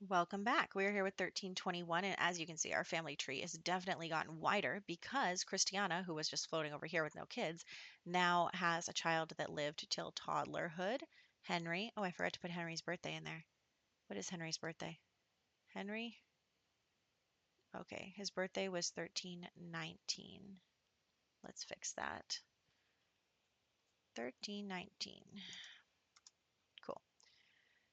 Welcome back. We're here with 1321, and as you can see, our family tree has definitely gotten wider because Christiana, who was just floating over here with no kids, now has a child that lived till toddlerhood. Henry. Oh, I forgot to put Henry's birthday in there. What is Henry's birthday? Henry? Okay, his birthday was 1319. Let's fix that. 1319. Cool.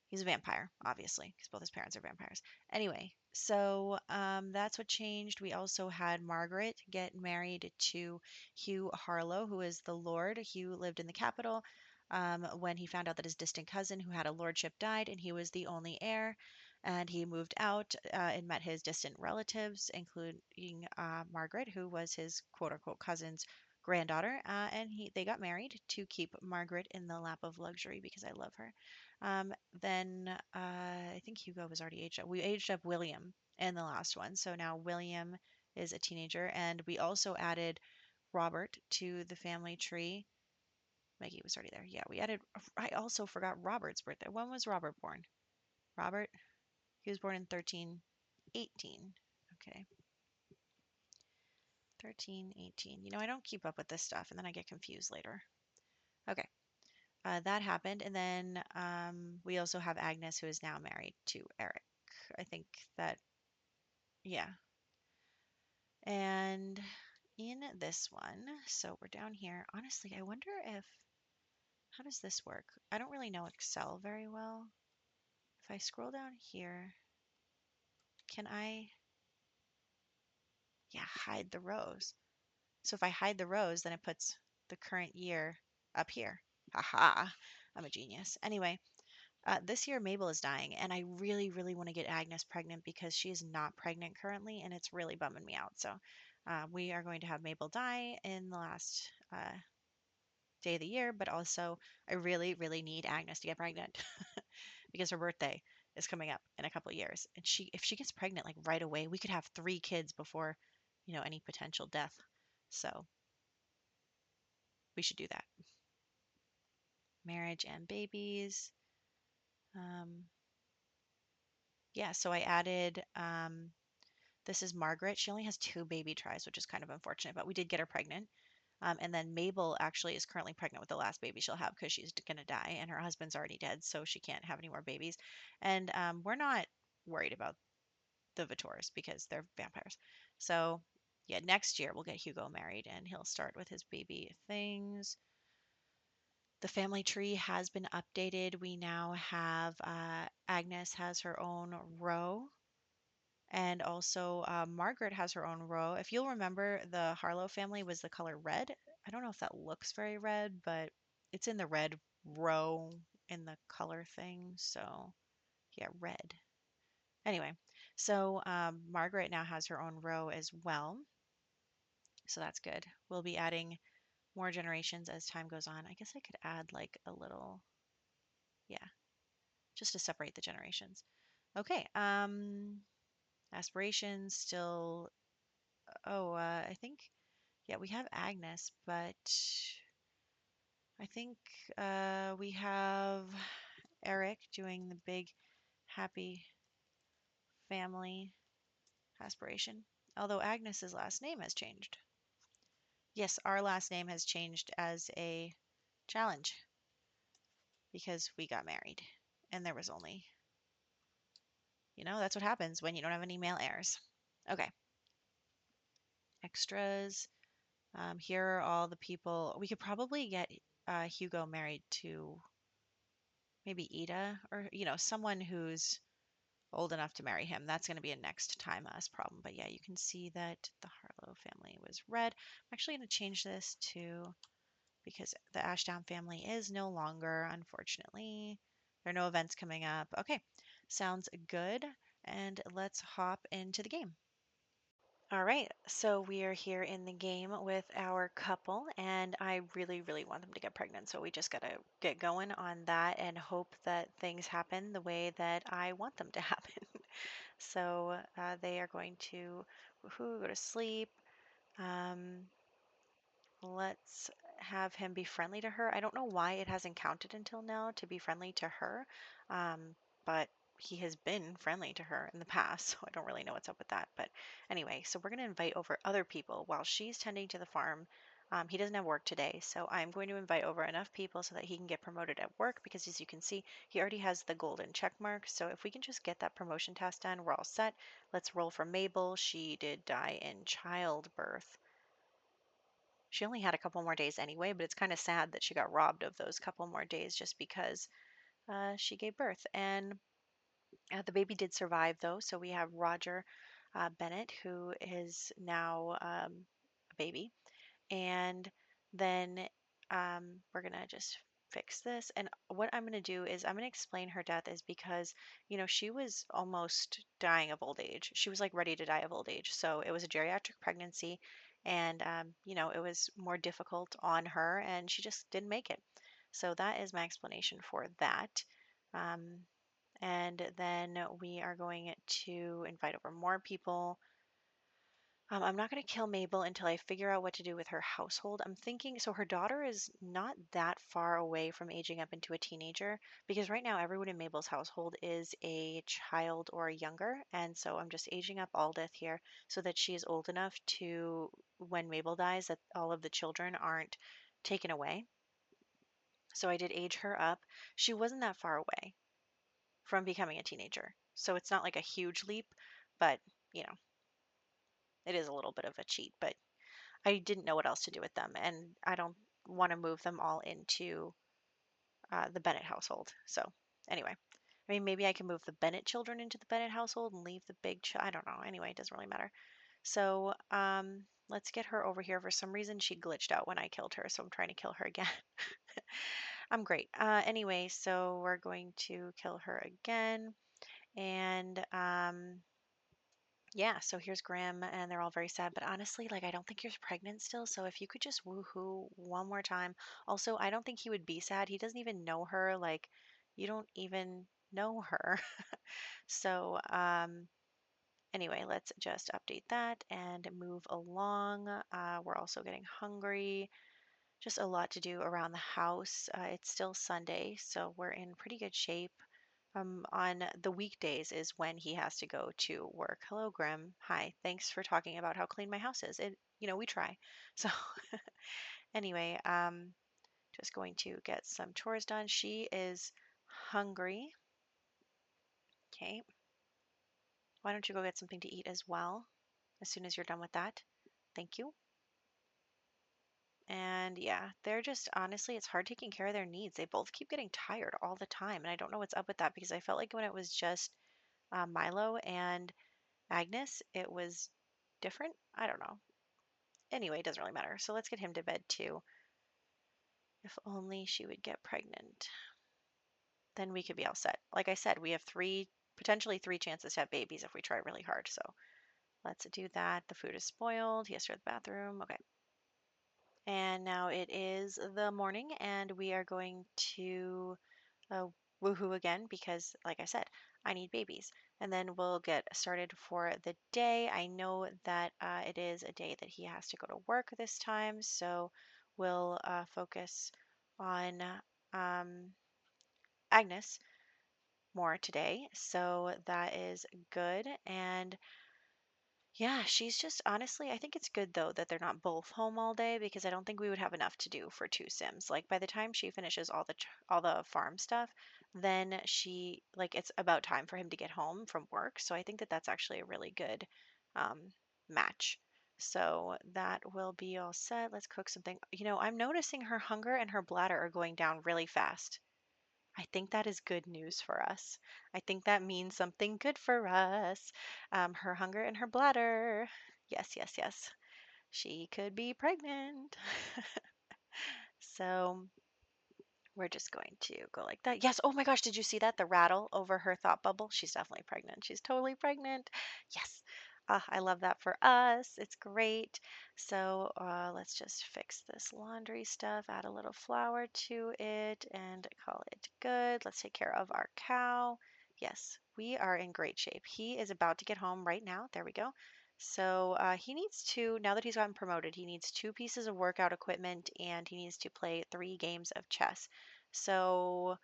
He's a vampire, obviously, because both his parents are vampires. Anyway, so that's what changed. We also had Margaret get married to Hugh Harlow, who is the Lord. Hugh lived in the capital when he found out that his distant cousin, who had a lordship, died, and he was the only heir. And he moved out and met his distant relatives, including Margaret, who was his quote unquote cousin's granddaughter. And they got married to keep Margaret in the lap of luxury because I love her. Then I think Hugo was already aged up. We aged up William in the last one. So now William is a teenager. And we also added Robert to the family tree. Maggie was already there. Yeah, we added. I also forgot Robert's birthday. When was Robert born? Robert? He was born in 1318. Okay. 1318. You know, I don't keep up with this stuff and then I get confused later. Okay. That happened. And then we also have Agnes, who is now married to Eric. I think that, yeah. And in this one, so we're down here. Honestly, I wonder how does this work? I don't really know Excel very well. If I scroll down here, can I, yeah, hide the rows? So if I hide the rows, then it puts the current year up here. Haha, I'm a genius. Anyway, this year Mabel is dying, and I really, really want to get Agnes pregnant because she is not pregnant currently, and it's really bumming me out. So we are going to have Mabel die in the last day of the year, but also I really, really need Agnes to get pregnant because her birthday is coming up in a couple of years. And if she gets pregnant like right away, we could have 3 kids before, any potential death. So we should do that. Marriage and babies. Um, yeah, so I added this is Margaret. She only has 2 baby tries, which is kind of unfortunate, but we did get her pregnant. And then Mabel actually is currently pregnant with the last baby she'll have because she's going to die, and her husband's already dead, so she can't have any more babies. And we're not worried about the Vitors because they're vampires. So, yeah, next year we'll get Hugo married, and he'll start with his baby things. The family tree has been updated. We now have Agnes has her own row and also, Margaret has her own row. If you'll remember, the Harlow family was the color red. I don't know if that looks very red, but it's in the red row in the color thing. So, yeah, red. Anyway, so Margaret now has her own row as well. So that's good. We'll be adding more generations as time goes on. I guess I could add like a little, yeah, just to separate the generations. Okay, aspirations still. Oh, I think yeah, we have Agnes, but I think we have Eric doing the big happy family aspiration. Although Agnes's last name has changed. Yes, our last name has changed as a challenge because we got married and there was only, that's what happens when you don't have any male heirs. Okay, extras. Here are all the people. We could probably get Hugo married to maybe Ida or, someone who's old enough to marry him. That's going to be a next time us problem. But yeah, you can see that the Harlow family was red. I'm actually going to change this to because the Ashdown family is no longer, unfortunately. There are no events coming up. Okay, sounds good. And let's hop into the game. All right, so we are here in the game with our couple, and I really, really want them to get pregnant. So we just got to get going on that and hope that things happen the way that I want them to happen. So they are going to go to sleep. Um, let's have him be friendly to her. I don't know why it hasn't counted until now to be friendly to her, but he has been friendly to her in the past, so I don't really know what's up with that. But anyway, so we're going to invite over other people while she's tending to the farm. He doesn't have work today, so I'm going to invite over enough people so that he can get promoted at work because, as you can see, he already has the golden check mark. So if we can just get that promotion task done, we're all set. Let's roll for Mabel. She did die in childbirth. She only had a couple more days anyway, but it's kind of sad that she got robbed of those couple more days just because she gave birth. And the baby did survive, though. So we have Roger Bennett, who is now a baby. And then we're going to just fix this. And what I'm going to do is I'm going to explain her death is because, she was almost dying of old age. She was like ready to die of old age. So it was a geriatric pregnancy. And, it was more difficult on her, and she just didn't make it. So that is my explanation for that. Um, and then we are going to invite over more people. I'm not going to kill Mabel until I figure out what to do with her household. I'm thinking, so her daughter is not that far away from aging up into a teenager because right now everyone in Mabel's household is a child or younger. And so I'm just aging up Aldith here so that she is old enough to, when Mabel dies, that all of the children aren't taken away. So I did age her up. She wasn't that far away from becoming a teenager. So it's not like a huge leap, but you know, it is a little bit of a cheat. But I didn't know what else to do with them, and I don't want to move them all into the Bennett household. So anyway, I mean, maybe I can move the Bennett children into the Bennett household and leave the big I don't know. Anyway, it doesn't really matter. So let's get her over here. For some reason, she glitched out when I killed her, so I'm trying to kill her again. I'm great. Anyway, so we're going to kill her again. And yeah, so here's Grim, and they're all very sad. But honestly, like, I don't think you're pregnant still. So if you could just woohoo one more time. Also, I don't think he would be sad. He doesn't even know her. Like, you don't even know her. So, anyway, let's just update that and move along. We're also getting hungry. Just a lot to do around the house. It's still Sunday, so we're in pretty good shape. On the weekdays is when he has to go to work. Hello, Grim. Hi. Thanks for talking about how clean my house is. We try. So anyway, just going to get some chores done. She is hungry. Okay. Why don't you go get something to eat as well as soon as you're done with that? Thank you. And yeah, they're just honestly, it's hard taking care of their needs. They both keep getting tired all the time, and I don't know what's up with that because I felt like when it was just Milo and Agnes, it was different. I don't know. Anyway, it doesn't really matter. So let's get him to bed too. If only she would get pregnant. Then we could be all set. Like I said, we have potentially three chances to have babies if we try really hard. So let's do that. The food is spoiled. He has to go to the bathroom. Okay. And now it is the morning, and we are going to uh, woohoo again because, like I said, I need babies. And then we'll get started for the day. I know that it is a day that he has to go to work this time, so we'll focus on um, Agnes more today. So that is good. And yeah, she's just honestly, I think it's good though that they're not both home all day because I don't think we would have enough to do for two Sims. Like by the time she finishes all the farm stuff, then it's about time for him to get home from work. So I think that that's actually a really good um, match. So that will be all set. Let's cook something. I'm noticing her hunger and her bladder are going down really fast. I think that is good news for us. I think that means something good for us. Her hunger and her bladder. Yes, yes, yes. She could be pregnant. So we're just going to go like that. Yes. Oh my gosh, did you see that? The rattle over her thought bubble? She's definitely pregnant. She's totally pregnant. Yes. I love that for us. It's great. So let's just fix this laundry stuff, add a little flour to it, and call it good. Let's take care of our cow. Yes, we are in great shape. He is about to get home right now. There we go. So he needs now that he's gotten promoted, he needs 2 pieces of workout equipment and he needs to play 3 games of chess. So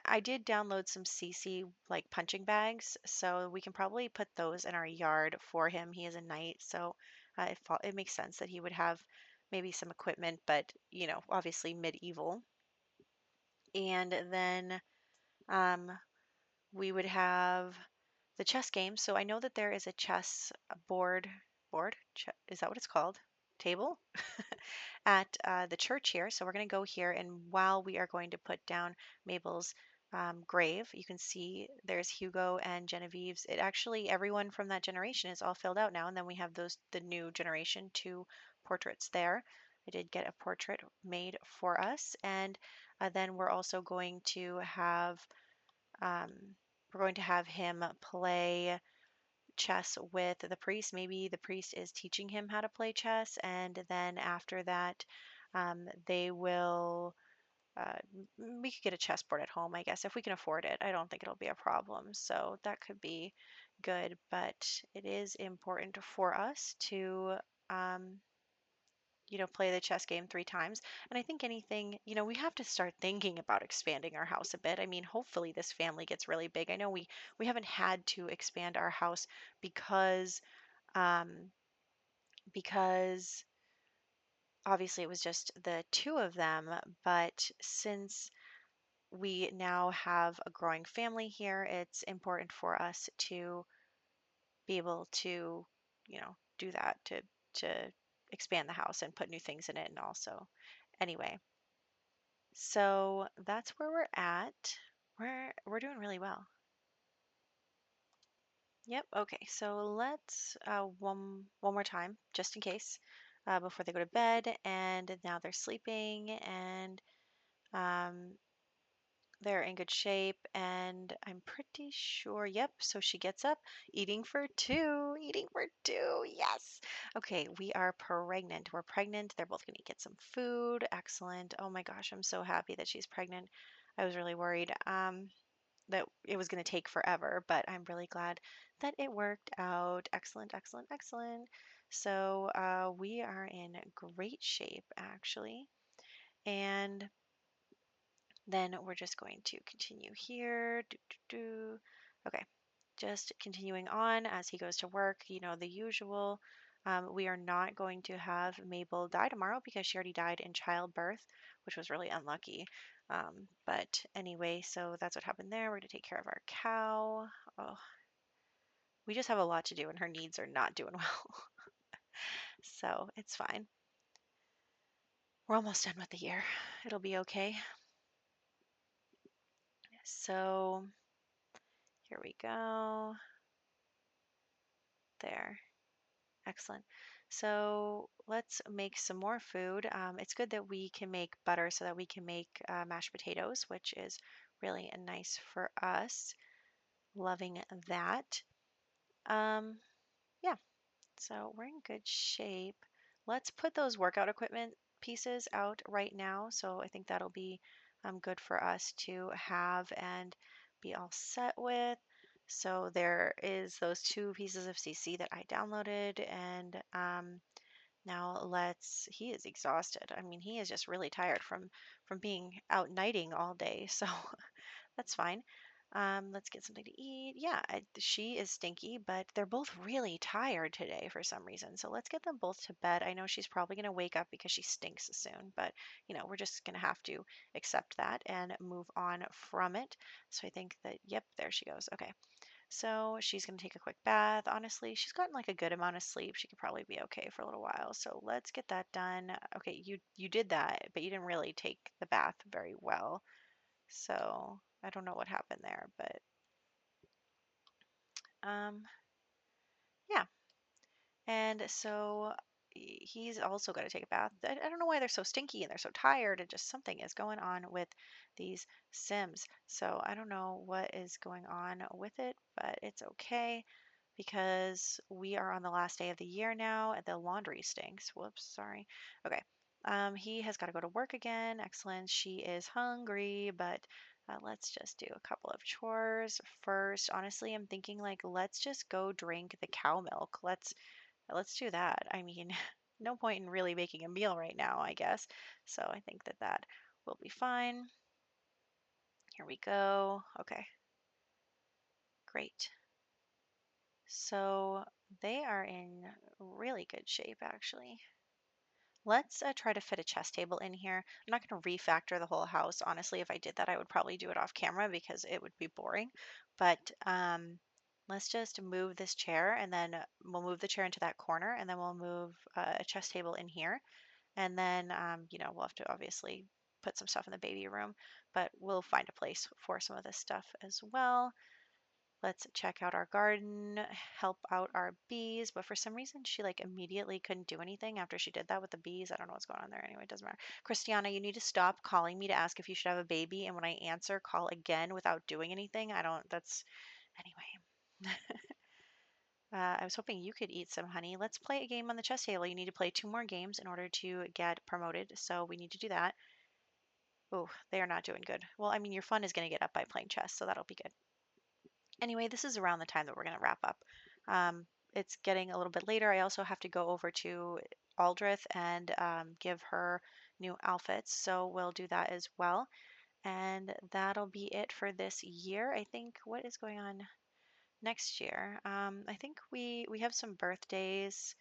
I did download some CC like punching bags, so we can probably put those in our yard for him. He is a knight, so it makes sense that he would have maybe some equipment, but obviously medieval. And then um, we would have the chess game. So I know that there is a chess board. Is that what it's called? Table at the church here. So we're going to go here, and while we are going to put down Mabel's grave, you can see there's Hugo and Genevieve's. It actually, everyone from that generation is all filled out now, and then we have the new generation, two portraits there. I did get a portrait made for us, and then um, we're going to have him play chess with the priest. Maybe the priest is teaching him how to play chess, and then after that, they will. We could get a chessboard at home, I guess, if we can afford it. I don't think it'll be a problem, so that could be good. But it is important for us to, um, play the chess game 3 times. And I think anything, we have to start thinking about expanding our house a bit. I mean, hopefully this family gets really big. I know we haven't had to expand our house because um, because obviously it was just the two of them. But since we now have a growing family here, it's important for us to be able to, do that to expand the house and put new things in it and also. Anyway, so that's where we're at. We're doing really well. Yep. Okay. So let's one more time, just in case, before they go to bed. And now they're sleeping, and um, they're in good shape. And I'm pretty sure. Yep. So she gets up, eating for two, eating for two. Yes. Okay. We are pregnant. We're pregnant. They're both gonna get some food. Excellent. Oh my gosh, I'm so happy that she's pregnant. I was really worried. That it was going to take forever, but I'm really glad that it worked out. Excellent, excellent, excellent. So we are in great shape, actually. And then we're just going to continue here. Okay, just continuing on as he goes to work, the usual. We are not going to have Mabel die tomorrow because she already died in childbirth, which was really unlucky. But anyway, so that's what happened there. We're going to take care of our cow. Oh, we just have a lot to do, and her needs are not doing well. So it's fine. We're almost done with the year. It'll be okay. So here we go. There. Excellent. So let's make some more food. It's good that we can make butter so that we can make mashed potatoes, which is really nice for us. Loving that. Um, yeah, so we're in good shape. Let's put those workout equipment pieces out right now. So I think that'll be good for us to have and be all set with. So there is those 2 pieces of CC that I downloaded, and now he is exhausted. I mean, he is just really tired from being out nighting all day. So that's fine. Let's get something to eat. Yeah, she is stinky, but they're both really tired today for some reason. So let's get them both to bed. I know she's probably going to wake up because she stinks soon, but we're just going to have to accept that and move on from it. So I think that, yep, there she goes. Okay. So she's going to take a quick bath. Honestly, she's gotten like a good amount of sleep. She could probably be okay for a little while. So let's get that done. Okay, you did that, but you didn't really take the bath very well. So I don't know what happened there, but um, yeah. And so he's also got to take a bath. I don't know why they're so stinky and they're so tired, and just something is going on with these Sims. So I don't know what is going on with it, but it's okay because we are on the last day of the year now and the laundry stinks. Whoops, sorry. Okay. He has got to go to work again. Excellent. She is hungry, but let's just do a couple of chores first. Honestly, I'm thinking like let's just go drink the cow milk. Let's do that. I mean, no point in really making a meal right now, I guess. So I think that will be fine. Here we go. Okay, great. So they are in really good shape, actually. Let's try to fit a chess table in here. I'm not going to refactor the whole house. Honestly, if I did that, I would probably do it off camera because it would be boring. But let's just move this chair, and then we'll move the chair into that corner, and then we'll move a chess table in here. And then, we'll have to obviously put some stuff in the baby room, but we'll find a place for some of this stuff as well. Let's check out our garden, help out our bees. But for some reason, she like immediately couldn't do anything after she did that with the bees. I don't know what's going on there. Anyway, it doesn't matter. Christiana, you need to stop calling me to ask if you should have a baby. And when I answer, call again without doing anything. Anyway. I was hoping you could eat some honey. Let's play a game on the chess table. You need to play 2 more games in order to get promoted. So we need to do that. Oh, they are not doing good. Well, I mean, your fun is going to get up by playing chess, so that'll be good. Anyway, this is around the time that we're going to wrap up. It's getting a little bit later. I also have to go over to Aldrich and give her new outfits, so we'll do that as well. And that'll be it for this year. I think what is going on next year? I think we have some birthdays.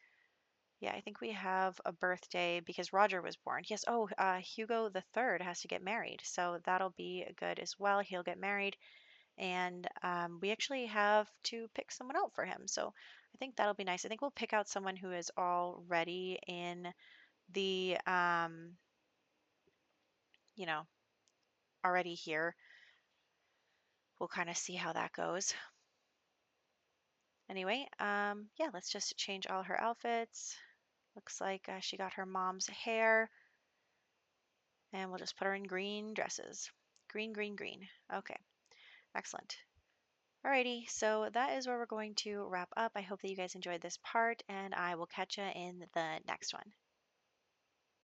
Yeah, I think we have a birthday because Roger was born. Yes, oh, Hugo the Third has to get married, so that'll be good as well. He'll get married and we actually have to pick someone out for him. So I think that'll be nice. I think we'll pick out someone who is already in the, you know, already here. We'll kind of see how that goes. Anyway, yeah, let's just change all her outfits. Looks like she got her mom's hair, and we'll just put her in green dresses. Green, green, green. Okay, excellent. Alrighty, so that is where we're going to wrap up. I hope that you guys enjoyed this part, and I will catch you in the next one.